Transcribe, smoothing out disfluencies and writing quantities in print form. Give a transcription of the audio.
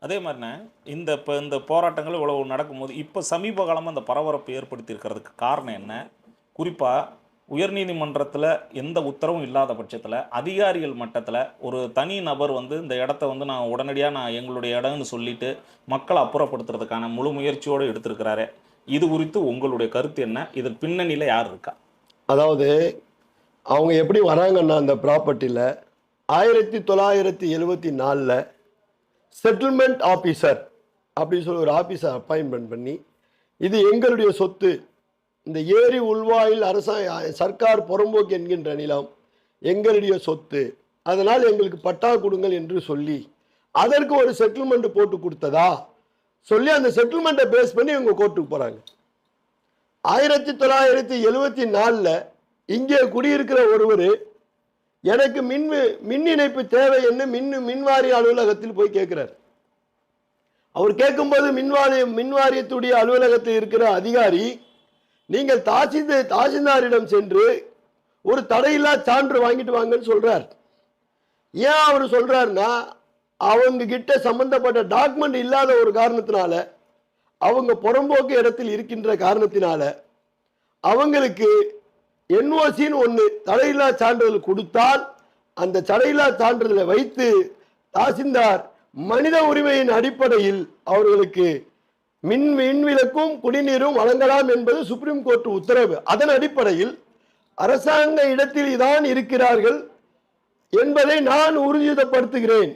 அதே மாதிரிண்ணே இந்த போராட்டங்கள் இவ்வளவு நடக்கும்போது இப்போ சமீப காலமாக அந்த பரபரப்பு ஏற்படுத்தி இருக்கிறதுக்கு காரணம் என்ன? குறிப்பாக உயர்நீதிமன்றத்தில் எந்த உத்தரவும் இல்லாத பட்சத்தில் அதிகாரிகள் மட்டத்தில் ஒரு தனி நபர் இந்த இடத்த நான் உடனடியாக எங்களுடைய இடம்னு சொல்லிட்டு மக்களை அப்புறப்படுத்துறதுக்கான முழு முயற்சியோடு எடுத்திருக்கிறாரு. இது குறித்து உங்களுடைய கருத்து என்ன? இதன் பின்னணியில் யார் இருக்கா? அதாவது அவங்க எப்படி வராங்கன்னா அந்த ப்ராப்பர்ட்டியில் 1974 செட்டில்மெண்ட் ஆஃபீஸர் அப்படின்னு சொல்லி ஒரு ஆஃபீஸர் அப்பாயின்மெண்ட் பண்ணி, இது எங்களுடைய சொத்து, இந்த ஏரி உள்வாயில் சர்க்கார் புறம்போக்கு என்கின்ற நிலம் எங்களுடைய சொத்து, அதனால் எங்களுக்கு பட்டா கொடுங்கள் என்று சொல்லி அதற்கு ஒரு செட்டில்மெண்ட் போட்டு கொடுத்ததா சொல்லி அந்த செட்டில்மெண்ட்டை பேஸ் பண்ணி இவங்க கோர்ட்டுக்கு போகிறாங்க. 1974 இங்கே குடியிருக்கிற ஒருவர் எனக்கு மின் இணைப்பு தேவை என்று மின்வாரிய அலுவலகத்தில் போய் கேட்கிறார். அவர் கேட்கும்போது மின்வாரியத்துடைய அலுவலகத்தில் இருக்கிற அதிகாரி, நீங்கள் தாசில்தாரிடம் சென்று ஒரு தடையில்லா சான்று வாங்கிட்டு வாங்கன்னு சொல்றார். ஏன் அவர் சொல்றாருன்னா, அவங்க கிட்ட சம்பந்தப்பட்ட டாக்குமெண்ட் இல்லாத ஒரு காரணத்தினால, அவங்க புறம்போக்கு இடத்தில் இருக்கின்ற காரணத்தினால அவங்களுக்கு என்ஓசின்னு ஒன்று தடையில்லா சான்றிதழ் கொடுத்தால் அந்த தடையில்லா சான்றிதழை வைத்து தாசில்தார் மனித உரிமையின் அடிப்படையில் அவர்களுக்கு மின்விளக்கும் குடிநீரும் வழங்கலாம் என்பது சுப்ரீம் கோர்ட் உத்தரவு. அதன் அடிப்படையில் அரசாங்க இடத்தில் தான் இருக்கிறார்கள் என்பதை நான் உறுதிப்படுத்துகிறேன்